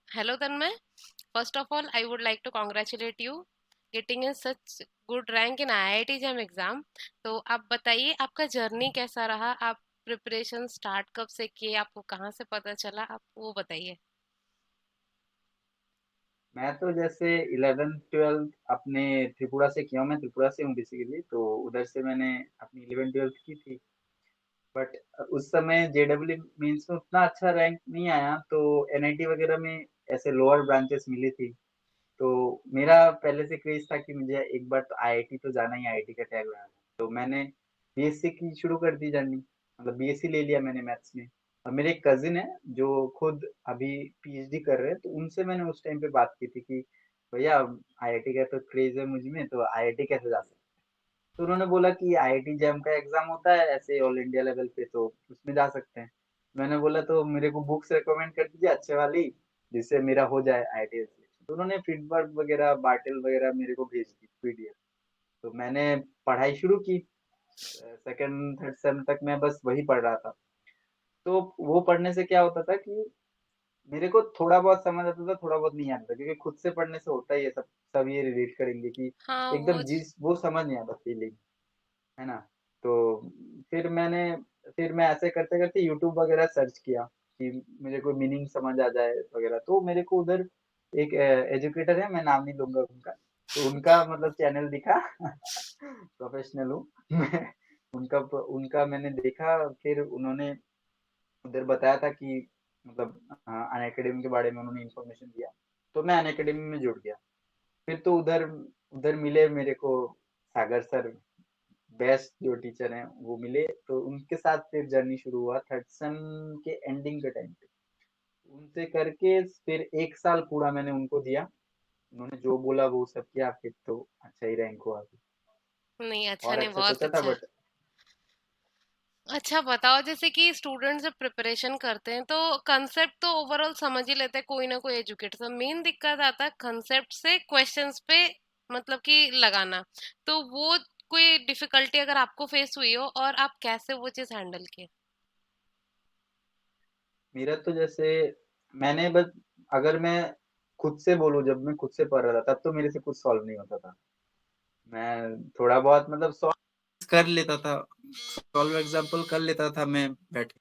Hello Tanmay. First of all, I would like to congratulate you getting in such good rank in IIT JAM exam. तो आप बताइए आपका journey कैसा रहा? आप प्रिपरेशन स्टार्ट कब से किए? आपको कहाँ से पता चला? आप वो बताइए। मैं तो जैसे 11th 12th अपने त्रिपुरा से किया हूँ। मैं त्रिपुरा से हूँ बेसिकली, तो उधर से मैंने अपनी 11th 12th की थी। बट उस समय जेडब्ल्यू मीन्स में उतना अच्छा रैंक नहीं आया, तो एनआईटी वगैरह में ऐसे लोअर ब्रांचेस मिली थी। तो मेरा पहले से क्रेज था कि मुझे एक बार तो आईआईटी तो जाना ही, आईआईटी का टैग लगाना। तो मैंने बीएससी की शुरू कर दी जर्नी, मतलब बीएससी ले लिया मैंने मैथ्स में। और मेरे एक कजिन है जो खुद अभी पीएचडी कर रहे हैं, तो उनसे मैंने उस टाइम पे बात की थी कि भैया आईआईटी का तो क्रेज है मुझ में, तो आईआईटी कैसे जा सकते हैं। तो उन्होंने बोला कि आईआईटी जैम का एग्जाम होता है ऐसे ऑल इंडिया लेवल पे, तो उसमें जा सकते हैं। मैंने बोला तो मेरे को बुक्स रिकमेंड कर दीजिए अच्छे वाली, जिससे मेरा हो जाए आईआईटी सिलेक्शन। तो उन्होंने फीडबैक वगैरह बार्टल वगैरह मेरे को भेज दी पीडीएफ। तो मैंने पढ़ाई शुरू की। सेकंड थर्ड सेम तक मैं बस वही पढ़ रहा था। तो वो पढ़ने से क्या होता था कि मेरे को थोड़ा बहुत समझ आता था, थोड़ा बहुत नहीं आता, क्योंकि खुद से पढ़ने से होता ही है, सब ये रिलेट करेंगे कि हाँ एकदम जिस वो समझ नहीं आता फीलिंग, है ना। तो फिर मैंने फिर मैं ऐसे करते करते यूट्यूब वगैरह सर्च किया कि मुझे कोई मीनिंग समझ आ जाए वगैरह। तो मेरे को उधर एक एजुकेटर है, मैं नाम नहीं लूंगा उनका, तो उनका मतलब चैनल दिखा। प्रोफेशनल हूँ मैं। उनका उनका मैंने देखा, फिर उन्होंने उधर बताया था कि मतलब अन अकेडमी के बारे में उन्होंने इन्फॉर्मेशन दिया। तो मैं अन अकेडमी में जुड़ गया। फिर तो उधर उधर मिले मेरे को सागर सर, बेस्ट जो टीचर हैं वो मिले। तो उनके साथ फिर जर्नी शुरू हुआ थर्ड सेम के एंडिंग के टाइम पे। उनसे करके फिर एक साल पूरा मैंने उनको दिया। उन्होंने जो बोला वो सब किया, फिर तो अच्छा ही रैंक हुआ। नहीं, अच्छा और नहीं, अच्छा बहुत सोचा था अच्छा है। बट अच्छा बताओ, जैसे कि स्टूडेंट जब प्रिपरेशन करते हैं तो कंसेप्ट तो ओवरऑल समझ ही लेते हैं कोई ना कोई एजुकेटर से। मेन दिक्कत आता है कंसेप्ट से क्वेश्चंस पे मतलब कि लगाना। तो वो कोई डिफिकल्टी अगर आपको फेस हुई हो और आप कैसे वो चीज हैंडल किए? मेरा तो जैसे मैंने बस, अगर मैं खुद से बोलूं, जब मैं खुद से पढ़ रहा था तब तो मेरे से कुछ सॉल्व नहीं होता था। मैं थोड़ा बहुत मतलब सॉल्व कर लेता था, सॉल्व एग्जांपल कर लेता था मैं बैठ के।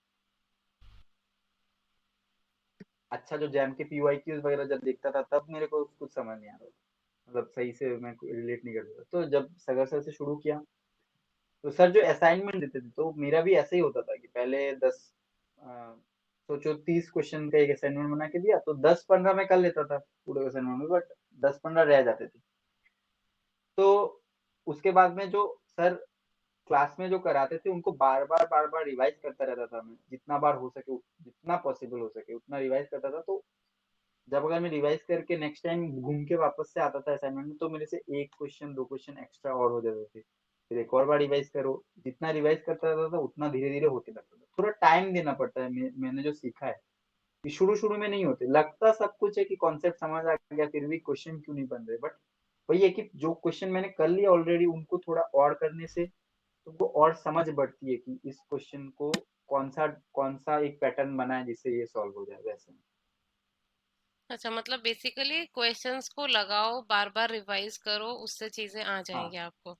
अच्छा जो जैम के पीवाईक्यूज वगैरह जब देखता था तब मेरे को कुछ समझ नहीं आ रहा था, मतलब सही से मैं रिलेट नहीं कर रहा था। तो जब सगर सर से शुरू किया, तो सर जो असाइनमेंट देते थे तो मेरा भी ऐसे ही होता था कि पहले 10 सोचो 30 क्वेश्चन का एक असाइनमेंट बना के दिया, तो 10 15 मैं कर लेता था पूरे असाइनमेंट में, बट 10 15 रह जाते थे। तो उसके बाद में जो सर क्लास में जो कराते थे उनको बार बार रिवाइज करता रहता था मैं, जितना बार हो सके जितना पॉसिबल हो सके उतना रिवाइज करता था। तो जब अगर मैं रिवाइज करके नेक्स्ट टाइम घूम के वापस से आता था असाइनमेंट में, तो मेरे से एक क्वेश्चन दो क्वेश्चन एक्स्ट्रा और हो जाते थे। फिर एक और बार रिवाइज करो, जितना रिवाइज करता रहता था उतना धीरे धीरे होते लगता था। थोड़ा टाइम देना पड़ता है, मैंने जो सीखा है कि शुरू शुरू में नहीं होते, लगता सब कुछ है कि कॉन्सेप्ट समझ आ गया, फिर भी क्वेश्चन क्यों नहीं बन रहे। बट वही है कि जो क्वेश्चन मैंने कर लिया ऑलरेडी उनको थोड़ा और करने से तुमको और समझ बढ़ती है कि इस क्वेश्चन को कौन सा एक पैटर्न बना है जिससे ये सॉल्व हो जाए वैसे। अच्छा, मतलब बेसिकली क्वेश्चंस को लगाओ, बार बार रिवाइज करो, उससे चीजें आ जाएंगी हाँ आपको।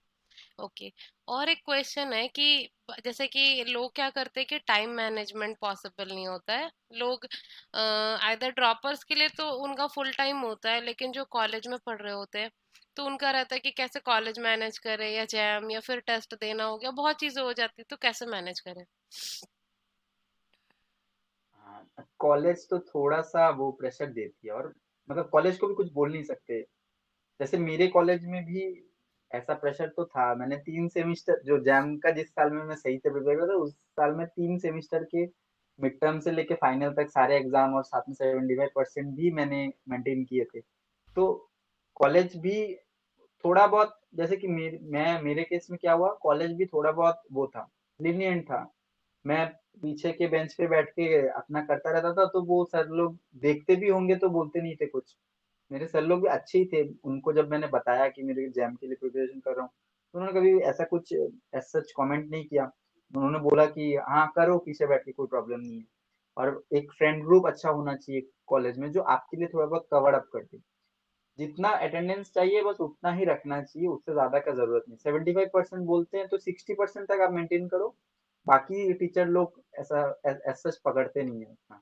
ओके। और एक क्वेश्चन है कि जैसे कि लोग क्या करते हैं कि टाइम मैनेजमेंट पॉसिबल नहीं होता है। लोग आइदर ड्रॉपर्स के लिए तो उनका फुल टाइम होता है, लेकिन जो कॉलेज में पढ़ रहे होते हैं तो उनका रहता है कि कैसे कॉलेज मैनेज करें, या जैम, या फिर टेस्ट देना हो गया, बहुत चीजें हो जाती है, तो कैसे मैनेज करें? हाँ, कॉलेज तो थोड़ा सा वो प्रेशर देती है, और मतलब कॉलेज को भी कुछ बोल नहीं सकते। जैसे मेरे कॉलेज में भी ऐसा प्रेशर तो था। मैंने 3 सेमिस्टर जो जैम का, जिस साल में मैं सही से प्रिपेयर कर था उस साल में 3 सेमिस्टर के मिड टर्म से लेके फाइनल तक सारे एग्जाम, और साथ में 75% भी मैंने मेंटेन किए थे। तो कॉलेज भी थोड़ा बहुत, जैसे कि मेरे केस में क्या हुआ, कॉलेज भी थोड़ा बहुत वो था, लिनियंट था। मैं पीछे के बेंच पे बैठ के अपना करता रहता था, तो वो सर लोग देखते भी होंगे तो बोलते नहीं थे कुछ। मेरे सर लोग भी अच्छे ही थे। उनको जब मैंने बताया कि मेरे एग्जाम के लिए प्रिपरेशन कर रहा हूँ, तो उन्होंने कभी ऐसा कुछ सच कमेंट नहीं किया। उन्होंने बोला कि हाँ करो पीछे बैठ के, कोई प्रॉब्लम नहीं है। और एक फ्रेंड ग्रुप अच्छा होना चाहिए कॉलेज में जो आपके लिए थोड़ा बहुत कवर अप कर दे। जितना अटेंडेंस चाहिए बस उतना ही रखना चाहिए, उससे ज्यादा का जरूरत नहीं। 75% बोलते हैं तो 60% तक आप मेंटेन करो। बाकी टीचर लोग ऐसा ऐसा पकड़ते नहीं है उतना।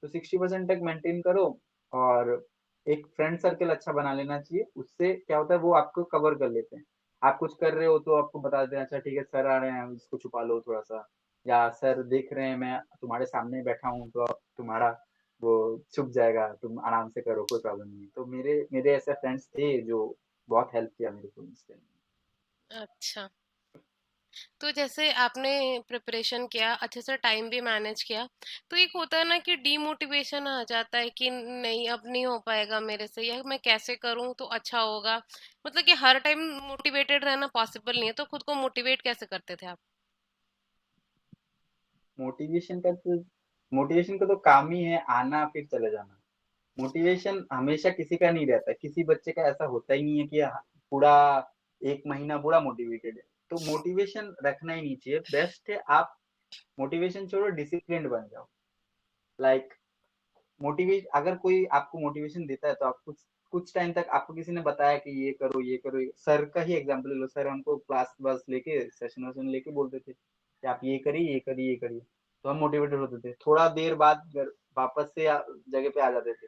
तो 60% तक मेंटेन करो। और एक फ्रेंड सर्कल अच्छा बना लेना चाहिए, उससे क्या होता है वो आपको कवर कर लेते हैं। आप कुछ कर रहे हो तो आपको बता दें, अच्छा ठीक है सर आ रहे हैं, इसको छुपा लो थोड़ा सा। या सर देख रहे हैं मैं तुम्हारे सामने बैठा हूँ तो अब तुम्हारा वो छुप जाएगा, तुम आराम से करो, कोई प्रॉब्लम नहीं। तो मेरे मेरे ऐसे फ्रेंड्स थे जो बहुत हेल्प किया मेरे को इस टाइम। अच्छा, तो जैसे आपने प्रिपरेशन किया अच्छे से, टाइम भी मैनेज किया, तो एक होता है ना कि डीमोटिवेशन आ जाता है कि नहीं अब नहीं हो पाएगा मेरे से, या मैं कैसे करूं तो अच्छा होगा। मतलब कि हर टाइम मोटिवेटेड रहना पॉसिबल नहीं है, तो खुद को मोटिवेट कैसे करते थे आप? मोटिवेशन का तो मोटिवेशन का तो काम ही है आना फिर चले जाना। मोटिवेशन हमेशा किसी का नहीं रहता, किसी बच्चे का ऐसा होता ही नहीं है कि पूरा एक महीना पूरा मोटिवेटेड है। तो मोटिवेशन रखना ही नहीं चाहिए, बेस्ट है आप मोटिवेशन छोड़ो, डिसिप्लिन बन जाओ। लाइक मोटिवेट अगर कोई आपको मोटिवेशन देता है तो आप कुछ कुछ टाइम तक आपको किसी ने बताया कि ये करो ये करो, सर का ही एग्जांपल ले लो। सर हमको क्लास बस लेके सेशन वेशन लेके बोलते थे कि आप ये करिए ये करिए ये करिए, तो हम मोटिवेटेड होते थे। थोड़ा देर बाद घर वापस से जगह पे आ जाते थे।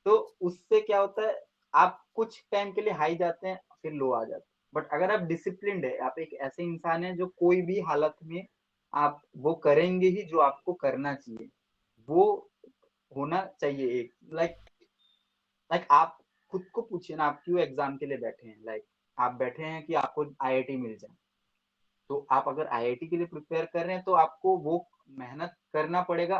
तो उससे क्या होता है, आप कुछ टाइम के लिए हाई जाते हैं फिर लो आ जाते हैं। बट अगर आप डिसिप्लिन्ड है, आप एक ऐसे इंसान है जो कोई भी हालत में आप वो करेंगे ही जो आपको करना चाहिए, वो होना चाहिए एक। लाइक आप खुद को पूछिए ना, आप क्यों एग्जाम के लिए बैठे हैं। लाइक आप बैठे हैं कि आपको आईआईटी मिल जाए। तो आप अगर आईआईटी के लिए प्रिपेयर कर रहे हैं तो आपको वो मेहनत करना पड़ेगा।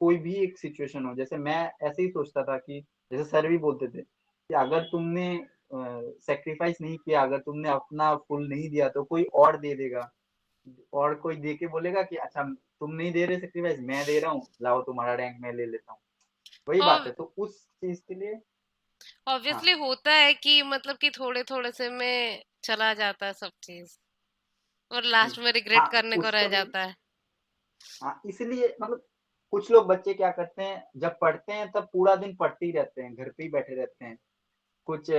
कोई भी एक सिचुएशन हो, जैसे मैं ऐसे ही सोचता था कि जैसे सर भी बोलते थे कि अगर तुमने सेक्रीफाइस नहीं किया, अगर तुमने अपना फुल नहीं दिया तो कोई और दे देगा। और कोई दे के बोलेगा कि अच्छा तुम नहीं दे रहे सेक्रीफाइस, मैं दे रहा हूँ, लाओ तुम्हारा रैंक मैं ले लेता हूँ। वही बात और है, तो उस चीज के लिए। हाँ। ऑब्वियसली होता है कि मतलब कि थोड़े थोड़े से में चला जाता है सब चीज, और जी। लास्ट में रिग्रेट हाँ करने को रह उसका भी। जाता है। हाँ इसलिए मतलब कुछ लोग बच्चे क्या करते हैं, जब पढ़ते हैं तब पूरा दिन पढ़ते ही रहते हैं, घर पे ही बैठे रहते हैं। कुछ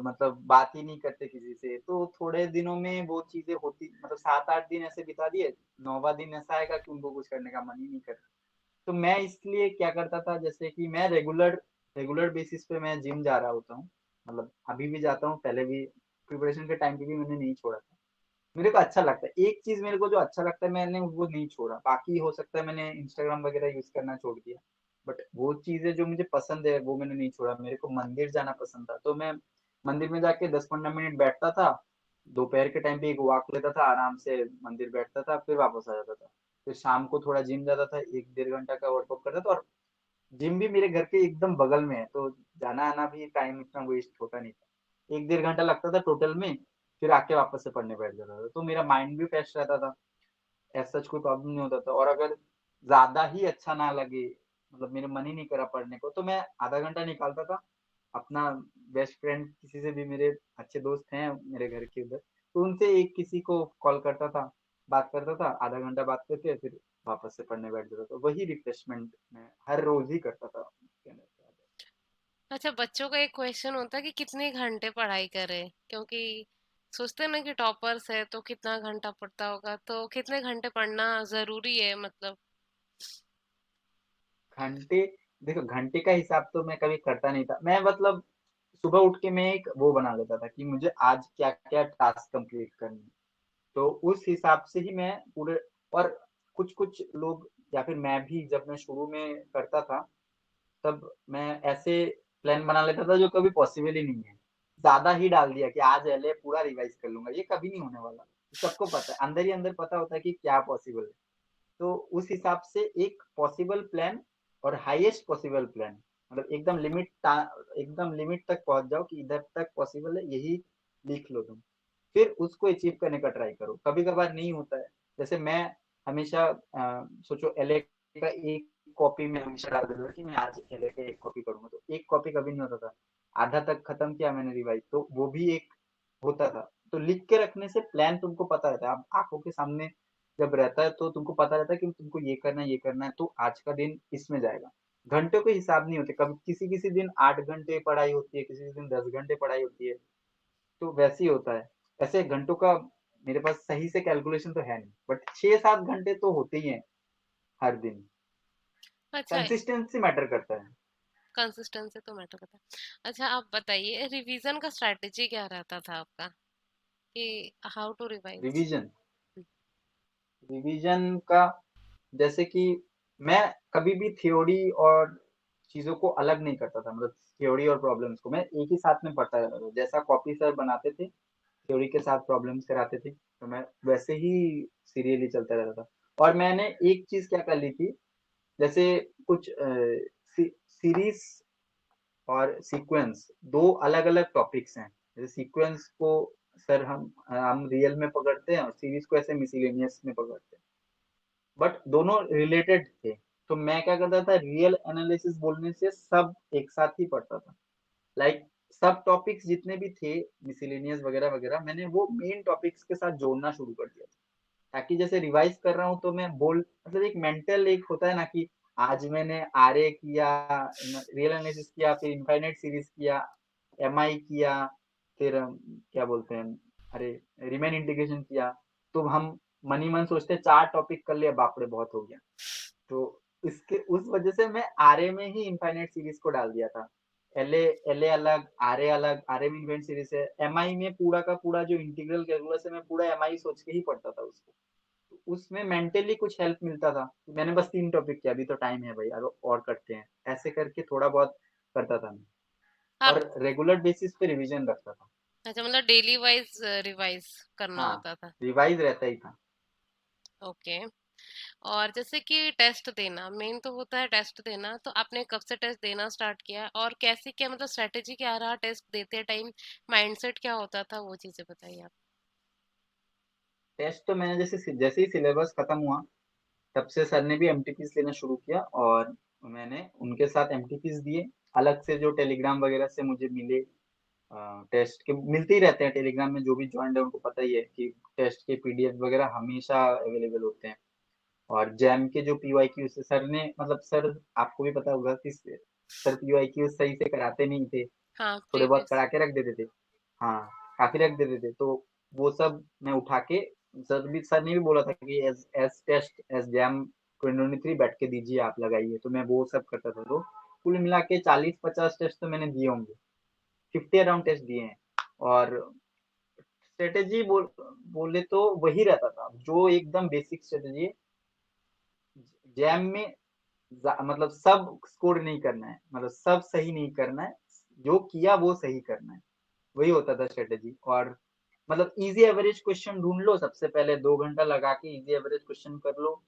मतलब बात ही नहीं करते किसी से। तो थोड़े दिनों में वो चीजें होती, मतलब 7-8 दिन ऐसे बिता दिए, 9वां दिन ऐसा आएगा कि उनको कुछ करने का मन ही नहीं कर। तो मैं इसलिए क्या करता था, जैसे कि मैं रेगुलर रेगुलर बेसिस पे मैं जिम जा रहा होता हूँ। मतलब अभी भी जाता हूँ, पहले भी प्रिपरेशन के टाइम पे भी मैंने नहीं छोड़ा था। मेरे को अच्छा लगता है, एक चीज मेरे को जो अच्छा लगता है मैंने वो नहीं छोड़ा। बाकी हो सकता है मैंने इंस्टाग्राम वगैरह यूज करना छोड़ दिया, बट वो चीजें जो मुझे पसंद है वो मैंने नहीं छोड़ा। मेरे को मंदिर जाना पसंद था, तो मैं मंदिर में जाके 10-15 मिनट बैठता था। दोपहर के टाइम पे एक वॉक लेता था, आराम से मंदिर बैठता था, फिर वापस आ जाता था। फिर शाम को थोड़ा जिम जाता था, 1-1.5 घंटा का वर्कआउट करता था। और जिम भी मेरे घर के एकदम बगल में है, तो जाना आना भी टाइम इतना वेस्ट होता नहीं था। 1-1.5 घंटा लगता था टोटल में। फिर आके वापस से पढ़ने बैठ जाता था, तो मेरा माइंड भी फ्रेश रहता था। ऐसा कोई प्रॉब्लम नहीं होता था। और अगर ज्यादा ही अच्छा ना लगे, मतलब मेरे मन ही नहीं करा पढ़ने को, तो मैं आधा घंटा निकालता था अपना। बेस्ट फ्रेंड किसी से भी, मेरे अच्छे दोस्त हैं मेरे घर के उधर, तो उनसे एक किसी को कॉल करता था, बात करता था, आधा घंटा बात करके फिर वापस से पढ़ने बैठ जाता था। वही रिफ्रेशमेंट मैं हर रोज ही करता था उसके अंदर। अच्छा, बच्चों का एक क्वेश्चन होता है कि कितने घंटे पढ़ाई करें, क्योंकि सोचते हैं ना कि टॉपर्स है तो कितना घंटा पढ़ता होगा, तो कितने घंटे पढ़ना जरूरी है मतलब? घंटे, देखो घंटे का हिसाब तो मैं कभी करता नहीं था। मैं मतलब सुबह उठ के मैं एक वो बना लेता था कि मुझे आज क्या क्या टास्क कंप्लीट करने हैं। तो उस हिसाब से ही मैं पूरे। और कुछ कुछ लोग या फिर मैं भी जब मैं शुरू में करता था, तब मैं ऐसे प्लान बना लेता था जो कभी पॉसिबल ही नहीं है। ज्यादा ही डाल दिया कि आज पहले पूरा रिवाइज कर लूंगा, ये कभी नहीं होने वाला। सबको पता है, अंदर ही अंदर पता होता है कि क्या पॉसिबल है। तो उस हिसाब से एक पॉसिबल प्लान और हाईएस्ट पॉसिबल प्लान, मतलब एकदम लिमिट तक पहुंच जाओ कि इधर तक पॉसिबल है यही लिख लो तुम। फिर उसको अचीव करने का ट्राई करो। कभी कभार नहीं होता है, जैसे मैं हमेशा सोचो एलए का एक कॉपी में हमेशा डाल देता था कि मैं आज एलए का एक कॉपी करूंगा, तो एक कॉपी कभी नहीं होता था। आधा तक खत्म किया मैंने रिवाइज, तो वो भी एक होता था। तो लिख के रखने से प्लान तुमको पता रहता है, आप आंखों के सामने जब रहता है तो तुमको पता रहता है कि तुमको ये करना है, ये करना है, तो आज का दिन इसमें जाएगा। घंटों के हिसाब नहीं होते, कभी किसी किसी दिन 8 घंटे पढ़ाई होती है, किसी किसी दिन 10 घंटे पढ़ाई होती है। तो वैसे ही होता है। ऐसे घंटों का मेरे पास सही से कैलकुलेशन तो है नहीं, बट 6-7 घंटे तो होते ही हैं हर दिन। अच्छा, कंसिस्टेंसी मैटर करता है। कंसिस्टेंसी तो मैटर करता है। अच्छा, आप बताइए रिवीजन का स्ट्रैटेजी क्या रहता था आपका, कि how to revise? Revision revision का, जैसे कि मैं कभी भी थ्योरी और चीजों को अलग नहीं करता था, मतलब थ्योरी और प्रॉब्लम्स को मैं एक ही साथ में पढ़ता रहता था। जैसा कॉपी सर बनाते थे, थ्योरी के साथ प्रॉब्लम्स कराते थे, तो मैं वैसे ही सीरियली चलता रहता था। और मैंने एक चीज क्या कर ली थी, जैसे कुछ सीरीज और सीक्वेंस दो अलग अलग टॉपिक्स हैं। जैसे सीक्वेंस को सर हम रियल में पकड़ते हैं, और सीरीज को ऐसे मिसलेनियस में पकड़ते हैं, बट दोनों रिलेटेड थे। तो मैं क्या करता था, रियल एनालिसिस बोलने से सब एक साथ ही पढ़ता था। लाइक सब टॉपिक्स जितने भी थे, मिसलेनियस वगैरह वगैरह, मैंने वो मेन टॉपिक्स के साथ जोड़ना शुरू कर दिया था, ताकि जैसे रिवाइज कर रहा हूँ तो मैं बोल, मतलब एक मेंटल एक होता है ना कि आज मैंने आरए किया, रियल एनालिसिस किया, फिर इनफाइनाइट सीरीज किया, एमआई किया, फिर क्या बोलते हैं, अरे रिमेन इंटीग्रेशन किया। तो हम मन ही मन सोचते हैं 4 टॉपिक कर लिया, बाप रे बहुत हो गया। तो इसके उस वजह से मैं आरए में ही इनफाइनाइट सीरीज को डाल दिया था। एलए एलए अलग, आरए अलग, आरए में इन्फाइनाइट सीरीज है। एमआई में पूरा का पूरा जो इंटीग्रल कैलकुलस है, मैं पूरा एमआई सोच के ही पढ़ता था उसको। तो उसमें मेंटली कुछ हेल्प मिलता था। मैंने बस 3 टॉपिक किया, अभी तो टाइम है भाई, और करते हैं, ऐसे करके थोड़ा बहुत करता था मैं। आप, और रेगुलर बेसिस पे रिवीजन रखता था। अच्छा मतलब डेली वाइज रिवाइज करना हाँ, होता था। रिवाइज रहता ही था। ओके। और जैसे कि टेस्ट देना मेन तो होता है, टेस्ट देना तो आपने कब से टेस्ट देना स्टार्ट किया, और कैसे, क्या मतलब स्ट्रेटेजी क्या रहा टेस्ट देते टाइम, माइंडसेट क्या होता था, वो चीजें बताइए आप। टेस्ट तो मैंने जैसे जैसे ही सिलेबस खत्म हुआ, तब से सर ने भी एमटीपीज लेना शुरू किया, और मैंने उनके साथ एमटीपीज दिए। अलग से जो टेलीग्राम वगैरह से मुझे मिले, टेस्ट के मिलते ही रहते हैं टेलीग्राम में, जो भी ज्वाइन है उनको पता ही है कि टेस्ट के पीडीएफ वगैरह हमेशा अवेलेबल होते हैं। और जैम के जो पीवाईक्यू से सर ने, मतलब सर आपको भी पता होगा कि सर पीवाईक्यू सही से कराते नहीं थे, हाँ, थोड़े बहुत प्रीवियस। करा के रख देते थे। हाँ, काफी रख देते थे। तो वो सब मैं उठा के, सर ने भी बोला था कि as as test as JAM 2023 बैठ के दीजिए, आप लगाइए, तो मैं वो सब करता था। तो कुल मिला के 40-50 टेस्ट तो मैंने दिए होंगे, 50 अराउंड टेस्ट दिए हैं। और स्ट्रेटेजी बोले तो वही रहता था जो एकदम बेसिक स्ट्रेटेजी। जैम में मतलब सब स्कोर नहीं करना है, मतलब सब सही नहीं करना है, जो किया वो सही करना है, वही होता था स्ट्रेटेजी। और मतलब इजी एवरेज क्वेश्चन ढूंढ लो, सबसे पहले 2 घंटा लगा के इजी एवरेज क्वेश्चन कर लो।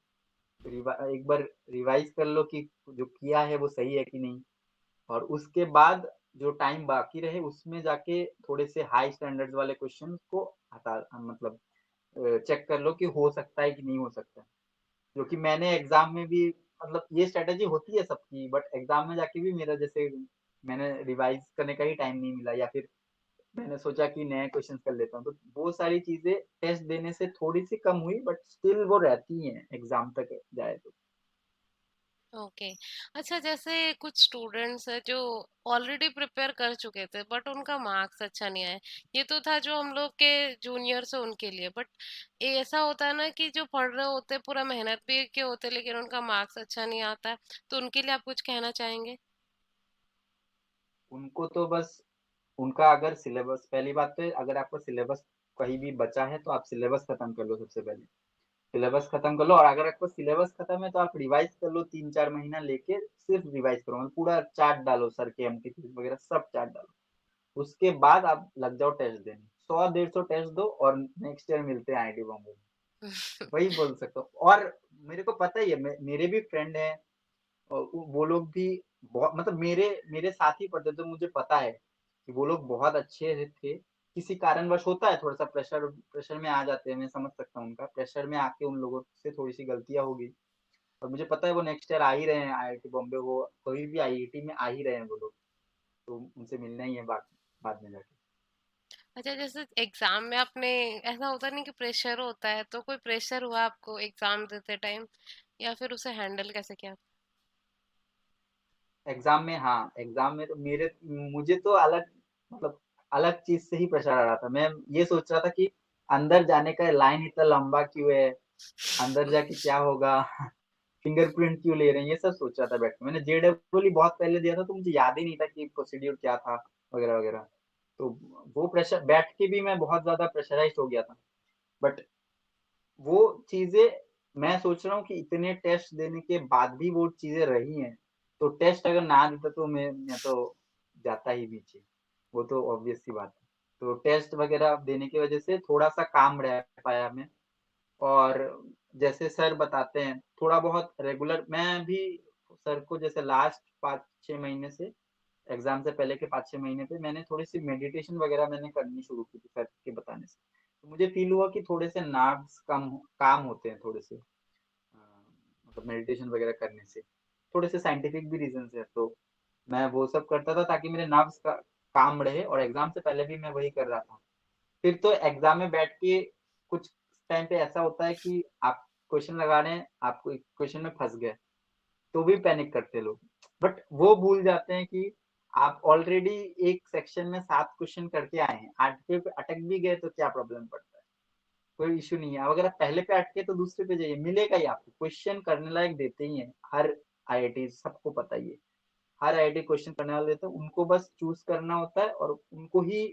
एक बार रिवाइज कर लो कि जो किया है वो सही है कि नहीं। और उसके बाद जो टाइम बाकी रहे, उसमें जाके थोड़े से हाई स्टैंडर्ड्स वाले क्वेश्चन को हटा, मतलब चेक कर लो कि हो सकता है कि नहीं हो सकता है। जो कि मैंने एग्जाम में भी, मतलब ये स्ट्रेटेजी होती है सबकी, बट एग्जाम में जाके भी मेरा जैसे मैंने रिवाइज करने का ही टाइम नहीं मिला, या फिर मैंने सोचा कि नए क्वेश्चंस कर लेता हूँ, तो वो सारी चीजें टेस्ट देने से थोड़ी सी कम हुई, बट स्टिल वो रहती हैं एग्जाम तक जाए तो। ओके। अच्छा, जैसे कुछ स्टूडेंट्स है जो ऑलरेडी प्रिपेयर कर चुके थे बट उनका मार्क्स अच्छा नहीं आया, ये तो था जो हम लोग के जूनियर्स है उनके लिए, बट ऐसा होता है ना कि जो पढ़ रहे होते पूरा मेहनत भी के होते लेकिन उनका मार्क्स अच्छा नहीं आता है, तो उनके लिए आप कुछ कहना चाहेंगे? उनको तो बस, उनका अगर सिलेबस, पहली बात तो अगर आपका सिलेबस कहीं भी बचा है तो आप सिलेबस खत्म कर लो सबसे पहले। सिलेबस खत्म कर लो, और अगर आपको सिलेबस खत्म है तो आप रिवाइज कर लो, 3-4 महीना लेके सिर्फ रिवाइज करो, मतलब पूरा चार्ट डालो, सर के एमटीपी वगैरह सब चार्ट डालो। उसके बाद आप लग जाओ टेस्ट देने, 100-150 टेस्ट दो, और नेक्स्ट ईयर मिलते हैं आईआईटी बॉम्बे में। वही बोल सकता हूँ। और मेरे को पता ही है, मेरे भी फ्रेंड हैं, और वो लोग भी बहुत, मतलब मेरे मेरे साथ ही पढ़ते, तो मुझे पता है कि वो लोग बहुत अच्छे थे। किसी कारणवश होता है, थोड़ा सा प्रेशर प्रेशर में आ जाते हैं, मैं समझ सकता हूँ उनका, प्रेशर में आके उन लोगों से थोड़ी सी गलतियां होगी। और मुझे पता है वो नेक्स्ट ईयर आ ही रहे हैं आईआईटी बॉम्बे, वो कोई भी आईआईटी में आ ही रहे हैं वो लोग। तो उनसे मिलना ही है बाद बाद में जाके। अच्छा, जैसे एग्जाम में आपने, ऐसा होता नहीं कि प्रेशर होता है, तो कोई प्रेशर हुआ आपको एग्जाम देते टाइम, या फिर उसे हैंडल कैसे किया? एग्जाम में, हाँ एग्जाम में तो मेरे मुझे तो अलग, मतलब अलग चीज से ही प्रेशर आ रहा था। मैं ये सोच रहा था कि अंदर जाने का लाइन इतना लंबा क्यों है, अंदर जाके क्या होगा, फिंगरप्रिंट क्यों ले रहे हैं, ये सब सोच रहा था बैठ के। मैंने जेडब्ल्यू बहुत पहले दिया था तो मुझे याद ही नहीं था कि प्रोसीड्यूर क्या था वगैरह वगैरह। तो वो प्रेशर बैठ के भी मैं बहुत ज्यादा प्रेशराइज हो गया था। बट वो चीजें, मैं सोच रहा हूँ कि इतने टेस्ट देने के बाद भी वो चीजें रही हैं। तो टेस्ट अगर ना देता तो मैं तो जाता ही पीछे, वो तो ऑब्वियस सी बात है। तो टेस्ट वगैरह देने की वजह से थोड़ा सा काम रह पाया मैं। और जैसे सर बताते हैं थोड़ा बहुत रेगुलर, मैं भी सर को जैसे लास्ट 5-6 महीने से, एग्जाम से पहले के 5-6 महीने पे मैंने थोड़ी सी मेडिटेशन वगैरह मैंने करनी शुरू की थी सर के बताने से। तो मुझे फील हुआ कि थोड़े से नर्व्स कम काम होते हैं थोड़े से, मतलब मेडिटेशन वगैरह करने से। थोड़े से साइंटिफिक भी रीजन है। तो मैं वो सब करता था ताकि मेरे नर्व्स का काम रहे, और एग्जाम से पहले भी मैं वही कर रहा था। फिर तो एग्जाम में बैठ के कुछ टाइम पे ऐसा होता है कि आप क्वेश्चन लगा रहे हैं, आपको क्वेश्चन में फंस गए, तो भी पैनिक करते लोग। बट वो भूल जाते हैं कि आप ऑलरेडी एक सेक्शन में 7 क्वेश्चन करके आए हैं, 8वें पे अटक भी गए तो क्या प्रॉब्लम पड़ता है, कोई इशू नहीं है। अगर आप पहले पे अटके तो दूसरे पे जाइए, मिलेगा ही आपको, क्वेश्चन करने लायक देते ही हैं हर आईआईटी, सबको पता ही है। हर आईआईटी क्वेश्चन करने वाले देते हैं, उनको बस चूज करना होता है और उनको ही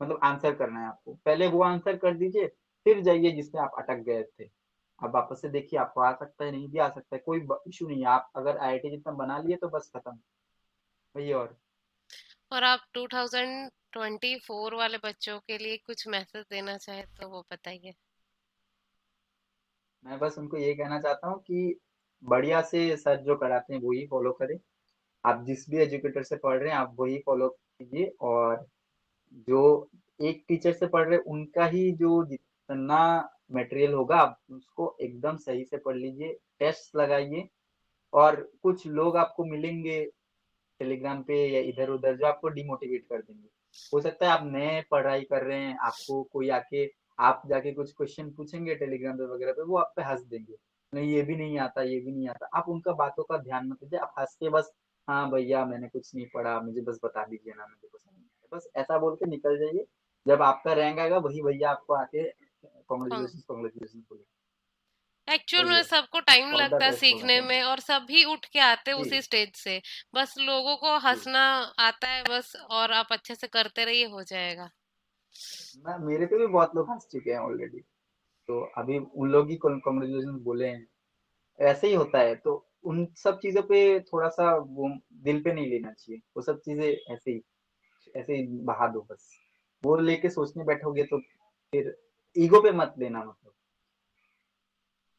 मतलब आंसर करना है आपको। पहले वो आंसर कर दीजिए, फिर जाइए जिसमें आप अटक गए थे। अब वापस से देखिए, आपको आ सकता है, नहीं भी आ सकता है, कोई इशू नहीं है। आप अगर आईआईटी जितना बना लिए तो बस खत्म, वही। और और आप 2024 वाले बच्चों के लिए कुछ मैसेज देना चाहे तो वो बताइए। मैं बस उनको ये कहना चाहता हूँ कि बढ़िया से सर जो कराते हैं वो ही फॉलो करें। आप जिस भी एजुकेटर से पढ़ रहे हैं आप वही फॉलो कीजिए। और जो एक टीचर से पढ़ रहे हैं उनका ही जो जितना मटेरियल होगा आप उसको एकदम सही से पढ़ लीजिए, टेस्ट लगाइए। और कुछ लोग आपको मिलेंगे टेलीग्राम पे या इधर उधर जो आपको डिमोटिवेट कर देंगे। हो सकता है आप नए पढ़ाई कर रहे हैं, आपको कोई आके, आप जाके कुछ क्वेश्चन पूछेंगे टेलीग्राम पे वगैरह पे, वो आप पे हंस देंगे, नहीं ये भी नहीं आता, ये भी नहीं आता। आप उनका बातों का ध्यान मत दीजिए, आप हंस के बस, हाँ भैया मैंने कुछ नहीं पढ़ा, मुझे बस बता दीजिए ना, मुझे कुछ नहीं आया, बस ऐसा बोल के निकल जाइए। जब आपका रैंक आएगा वही भैया आपको आके हाँ, कॉन्ग्रेचुलेशन कॉन्ग्रेचुलेशन बोले। एक्चुअल वही में है, सबको टाइम ऑल द लगता है बेस्ट बोलना सीखने चाहेंगे। में, और सभी उठ के आते हैं जी उसी स्टेज से। बस लोगों को जी। हंसना आता है बस, और आप अच्छे से करते रहिए, हो जाएगा। मैं, मेरे पे भी बहुत लोग हंस चुके हैं ऑलरेडी, तो अभी उन लोग ही कॉन्ग्रेचुलेशन बोले हैं। ऐसे ही होता है, तो उन सब चीजों पे थोड़ा सा वो दिल पे नहीं लेना चाहिए, वो सब चीजें ऐसे ही बहा दो बस। वो लेके सोचने बैठोगे तो फिर ईगो पे मत लेना, मतलब।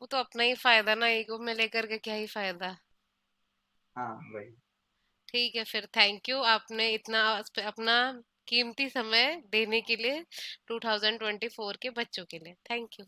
वो तो अपना ही फायदा ना, ईगो में लेकर के क्या ही फायदा। हाँ भाई। ठीक है, फिर थैंक यू, आपने इतना अपना कीमती समय देने के लिए 2024 के बच्चों के लिए। Thank you.